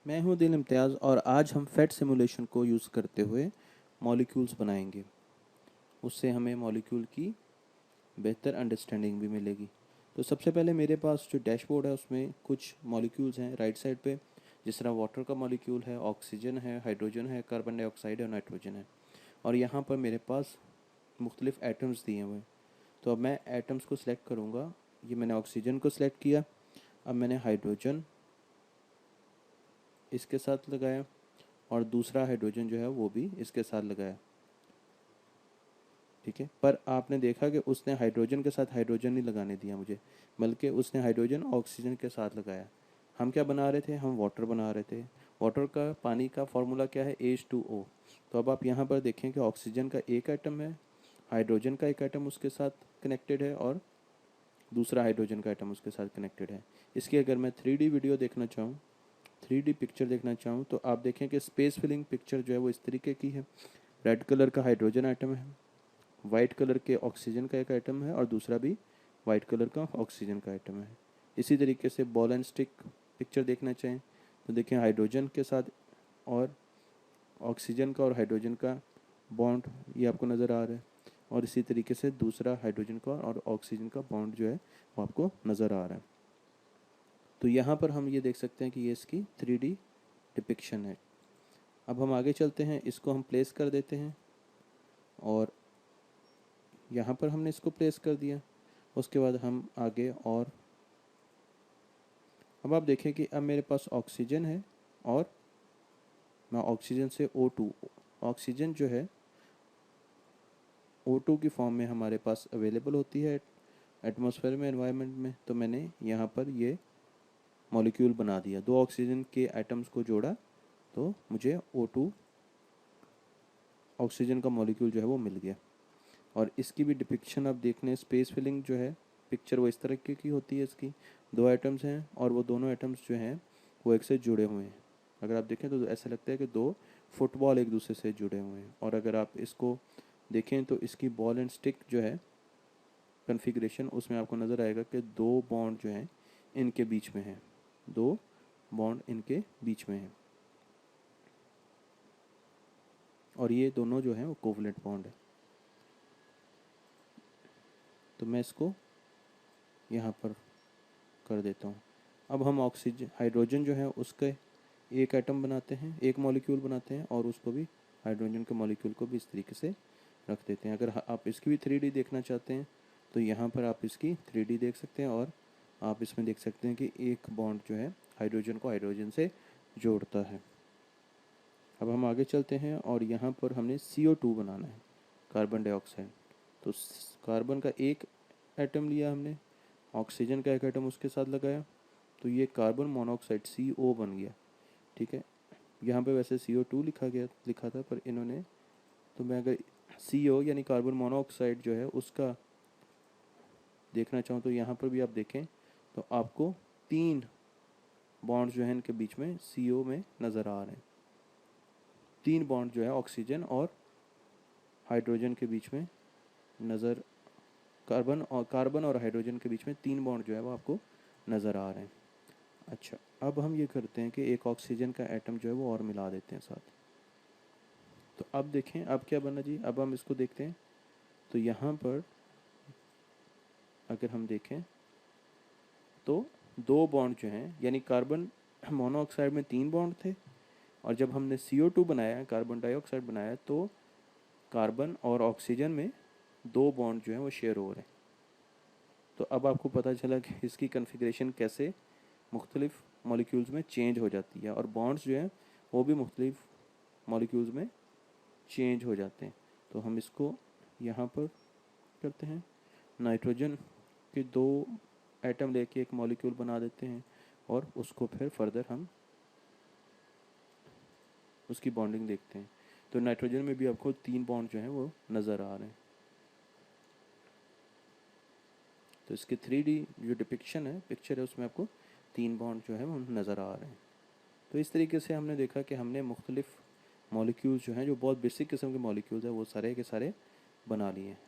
मैं हूं दिल इम्तियाज़ और आज हम फैट सिमुलेशन को यूज़ करते हुए मॉलिक्यूल्स बनाएंगे। उससे हमें मॉलिक्यूल की बेहतर अंडरस्टैंडिंग भी मिलेगी। तो सबसे पहले मेरे पास जो डैशबोर्ड है उसमें कुछ मॉलिक्यूल्स हैं राइट साइड पे। जिस तरह वाटर का मॉलिक्यूल है, ऑक्सीजन है, हाइड्रोजन है, कार्बन डाइऑक्साइड है और नाइट्रोजन है। और यहाँ पर मेरे पास मुख्तलिफ एटम्स दिए हुए हैं। तो अब मैं एटम्स को सिलेक्ट करूँगा। ये मैंने ऑक्सीजन को सिलेक्ट किया। अब मैंने हाइड्रोजन इसके साथ लगाया और दूसरा हाइड्रोजन जो है वो भी इसके साथ लगाया। ठीक है, पर आपने देखा कि उसने हाइड्रोजन के साथ हाइड्रोजन नहीं लगाने दिया मुझे, बल्कि उसने हाइड्रोजन ऑक्सीजन के साथ लगाया। हम क्या बना रहे थे? हम वाटर बना रहे थे। वाटर का, पानी का फॉर्मूला क्या है? H2O। तो अब आप यहाँ पर देखें कि ऑक्सीजन का एक एटम है, हाइड्रोजन का एक एटम उसके साथ कनेक्टेड है और दूसरा हाइड्रोजन का एटम उसके साथ कनेक्टेड है। इसकी अगर मैं 3D वीडियो देखना चाहूँ, 3D पिक्चर देखना चाहूँ, तो आप देखें कि स्पेस फिलिंग पिक्चर जो है वो इस तरीके की है। रेड कलर का हाइड्रोजन आइटम है, वाइट कलर के ऑक्सीजन का एक आइटम है और दूसरा भी वाइट कलर का ऑक्सीजन का आइटम है। इसी तरीके से बॉल एंड स्टिक पिक्चर देखना चाहें तो देखें हाइड्रोजन के साथ और ऑक्सीजन का और हाइड्रोजन का बॉन्ड ये आपको नज़र आ रहा है। और इसी तरीके से दूसरा हाइड्रोजन का और ऑक्सीजन का बॉन्ड जो है वो आपको नज़र आ रहा है। तो यहाँ पर हम ये देख सकते हैं कि ये इसकी 3D डिपिक्शन है। अब हम आगे चलते हैं, इसको हम प्लेस कर देते हैं और यहाँ पर हमने इसको प्लेस कर दिया। उसके बाद हम आगे और अब आप देखें कि अब मेरे पास ऑक्सीजन है और मैं ऑक्सीजन से O2, ऑक्सीजन जो है O2 की फॉर्म में हमारे पास अवेलेबल होती है एटमॉस्फेयर में, एनवायरनमेंट में। तो मैंने यहाँ पर ये मॉलिक्यूल बना दिया, दो ऑक्सीजन के एटम्स को जोड़ा तो मुझे O2 ऑक्सीजन का मॉलिक्यूल जो है वो मिल गया। और इसकी भी डिपिक्शन आप देख लें, स्पेस फिलिंग जो है पिक्चर वो इस तरह की होती है। इसकी दो एटम्स हैं और वो दोनों एटम्स जो हैं वो एक से जुड़े हुए हैं। अगर आप देखें तो ऐसा लगता है कि दो फुटबॉल एक दूसरे से जुड़े हुए हैं। और अगर आप इसको देखें तो इसकी बॉल एंड स्टिक जो है कन्फिग्रेशन, उसमें आपको नज़र आएगा कि दो बॉन्ड जो हैं इनके बीच में है, दो बॉन्ड इनके बीच में है और ये दोनों जो हैं वो कोवलेंट बॉन्ड है। तो मैं इसको यहाँ पर कर देता हूँ। अब हम ऑक्सीजन, हाइड्रोजन जो है उसके एक एटम बनाते हैं, एक मॉलिक्यूल बनाते हैं और उसको भी, हाइड्रोजन के मॉलिक्यूल को भी इस तरीके से रख देते हैं। अगर आप इसकी भी 3D देखना चाहते हैं तो यहाँ पर आप इसकी 3D देख सकते हैं और आप इसमें देख सकते हैं कि एक बॉन्ड जो है हाइड्रोजन को हाइड्रोजन से जोड़ता है। अब हम आगे चलते हैं और यहाँ पर हमने CO2 बनाना है, कार्बन डाइऑक्साइड। तो कार्बन का एक एटम लिया हमने, ऑक्सीजन का एक एटम उसके साथ लगाया, तो ये कार्बन मोनोऑक्साइड CO बन गया। ठीक है, यहाँ पे वैसे CO2 लिखा था, पर इन्होंने, तो मैं अगर CO यानी कार्बन मोनोऑक्साइड जो है उसका देखना चाहूँ तो यहाँ पर भी आप देखें तो आपको तीन बॉन्ड जो है इनके बीच में CO में नज़र आ रहे हैं। तीन बॉन्ड जो है ऑक्सीजन और हाइड्रोजन के बीच में नज़र, कार्बन और हाइड्रोजन के बीच में तीन बॉन्ड जो है वो आपको नज़र आ रहे हैं। अच्छा, अब हम ये करते हैं कि एक ऑक्सीजन का एटम जो है वो और मिला देते हैं साथ। तो अब देखें अब क्या बना जी, अब हम इसको देखते हैं। तो यहाँ पर अगर हम देखें तो दो बॉन्ड जो हैं, यानी कार्बन मोनोऑक्साइड में तीन बॉन्ड थे और जब हमने CO2 बनाया, कार्बन डाइऑक्साइड बनाया, तो कार्बन और ऑक्सीजन में दो बॉन्ड जो हैं वो शेयर हो रहे हैं। तो अब आपको पता चला कि इसकी कन्फिग्रेशन कैसे मुख्तलिफ मॉलिक्यूल्स में चेंज हो जाती है और बॉन्ड्स जो हैं वो भी मुख्तलिफ मॉलिक्यूल्स में चेंज हो जाते हैं। तो हम इसको यहाँ पर करते हैं, नाइट्रोजन के दो एटम लेके एक मॉलिक्यूल बना देते हैं और उसको फिर फर्दर हम उसकी बॉन्डिंग देखते हैं। तो नाइट्रोजन में भी आपको तीन बॉन्ड जो हैं वो नज़र आ रहे हैं। तो इसकी 3D जो डिपिक्शन है, पिक्चर है, उसमें आपको तीन बॉन्ड जो है वो नज़र आ रहे हैं। तो इस तरीके से हमने देखा कि हमने मुख्तलिफ मॉलिक्यूल्स जो हैं, जो बहुत बेसिक किस्म के मॉलिक्यूल्स हैं, वो सारे के सारे बना लिए हैं।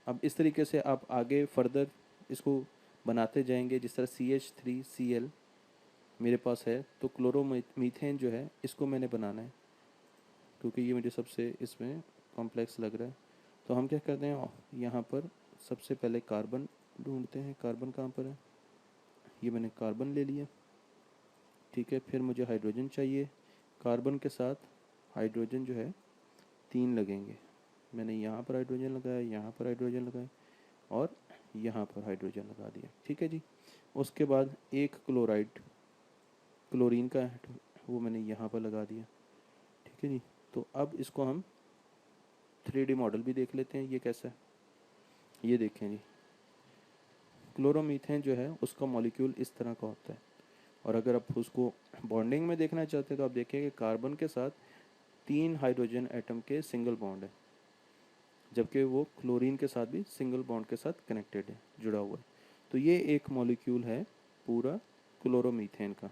अब इस तरीके से आप आगे फर्दर इसको बनाते जाएंगे, जिस तरह CH3Cl मेरे पास है, तो क्लोरोमीथेन जो है इसको मैंने बनाना है, क्योंकि ये मुझे सबसे इसमें कॉम्प्लेक्स लग रहा है। तो हम क्या करते हैं, यहाँ पर सबसे पहले कार्बन ढूंढते हैं। कार्बन कहाँ पर है, ये मैंने कार्बन ले लिया, ठीक है। फिर मुझे हाइड्रोजन चाहिए, कार्बन के साथ हाइड्रोजन जो है 3 लगेंगे। मैंने यहाँ पर हाइड्रोजन लगाया, यहाँ पर हाइड्रोजन लगाया और यहाँ पर हाइड्रोजन लगा दिया, ठीक है जी। उसके बाद एक क्लोराइड, क्लोरीन का वो मैंने यहाँ पर लगा दिया, ठीक है जी। तो अब इसको हम 3D मॉडल भी देख लेते हैं ये कैसा है। ये देखें जी, क्लोरोमीथेन जो है उसका मॉलिक्यूल इस तरह का होता है। और अगर आप उसको बॉन्डिंग में देखना चाहते हैं तो आप देखेंगे कार्बन के साथ 3 हाइड्रोजन एटम के सिंगल बॉन्ड है, जबकि वो क्लोरीन के साथ भी सिंगल बॉन्ड के साथ कनेक्टेड है, जुड़ा हुआ है। तो ये एक मॉलिक्यूल है पूरा क्लोरोमीथेन का।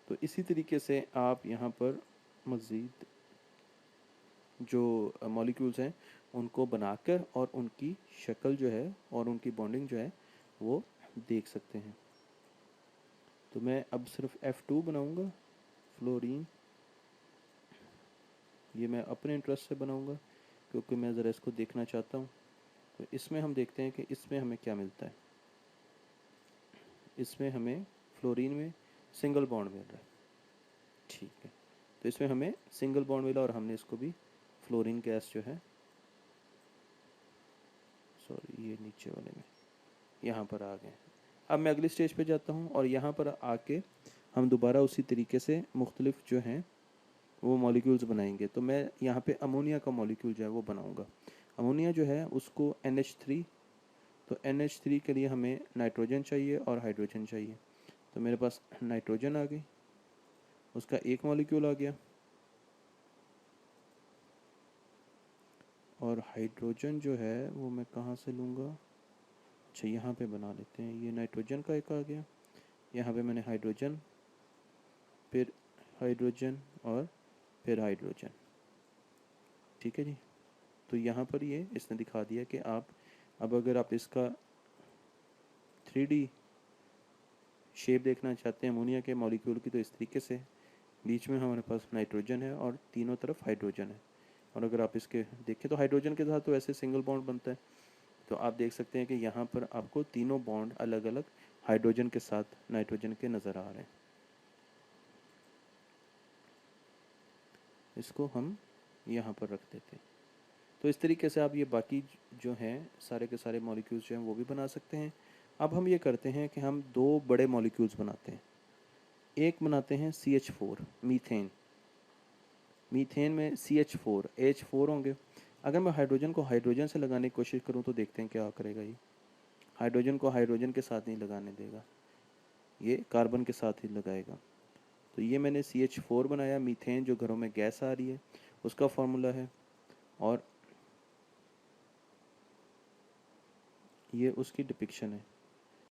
तो इसी तरीके से आप यहाँ पर मज़ीद जो मॉलिक्यूल्स हैं उनको बनाकर और उनकी शक्ल जो है और उनकी बॉन्डिंग जो है वो देख सकते हैं। तो मैं अब सिर्फ F2 बनाऊंगा, फ्लोरीन। ये मैं अपने इंटरेस्ट से बनाऊंगा क्योंकि मैं ज़रा इसको देखना चाहता हूँ। तो इसमें हम देखते हैं कि इसमें हमें क्या मिलता है। इसमें हमें फ्लोरीन में सिंगल बॉन्ड मिल रहा है, ठीक है। तो इसमें हमें सिंगल बॉन्ड मिला और हमने इसको भी फ्लोरीन गैस जो है, सॉरी ये नीचे वाले में यहाँ पर आ गए। अब मैं अगली स्टेज पे जाता हूँ और यहाँ पर आके हम दोबारा उसी तरीके से मुख्तलिफ जो हैं वो मॉलिक्यूल्स बनाएंगे। तो मैं यहाँ पे अमोनिया का मॉलिक्यूल जो है वो बनाऊँगा। अमोनिया जो है उसको NH3, तो NH3 के लिए हमें नाइट्रोजन चाहिए और हाइड्रोजन चाहिए। तो मेरे पास नाइट्रोजन आ गई, उसका एक मॉलिक्यूल आ गया, और हाइड्रोजन जो है वो मैं कहाँ से लूँगा, अच्छा यहाँ पे बना लेते हैं। ये नाइट्रोजन का एक आ गया, यहाँ पे मैंने हाइड्रोजन, फिर हाइड्रोजन और फिर हाइड्रोजन, ठीक है जी। तो यहाँ पर ये इसने दिखा दिया कि आप अब अगर आप इसका 3D शेप देखना चाहते हैं अमोनिया के मॉलिक्यूल की, तो इस तरीके से बीच में हमारे पास नाइट्रोजन है और तीनों तरफ हाइड्रोजन है। और अगर आप इसके देखें तो हाइड्रोजन के साथ तो ऐसे सिंगल बॉन्ड बनता है, तो आप देख सकते हैं कि यहाँ पर आपको तीनों बॉन्ड अलग अलग हाइड्रोजन के साथ नाइट्रोजन के नज़र आ रहे हैं। इसको हम यहाँ पर रख देते हैं। तो इस तरीके से आप ये बाकी जो हैं सारे के सारे मॉलिक्यूल्स जो हैं वो भी बना सकते हैं। अब हम ये करते हैं कि हम 2 बड़े मॉलिक्यूल्स बनाते हैं। एक बनाते हैं CH4 मीथेन। मीथेन में CH4 H4 होंगे। अगर मैं हाइड्रोजन को हाइड्रोजन से लगाने की कोशिश करूँ तो देखते हैं क्या करेगा। ये हाइड्रोजन को हाइड्रोजन के साथ नहीं लगाने देगा, ये कार्बन के साथ ही लगाएगा। तो ये मैंने CH4 बनाया, मीथेन जो घरों में गैस आ रही है उसका फॉर्मूला है, और ये उसकी डिपिक्शन है।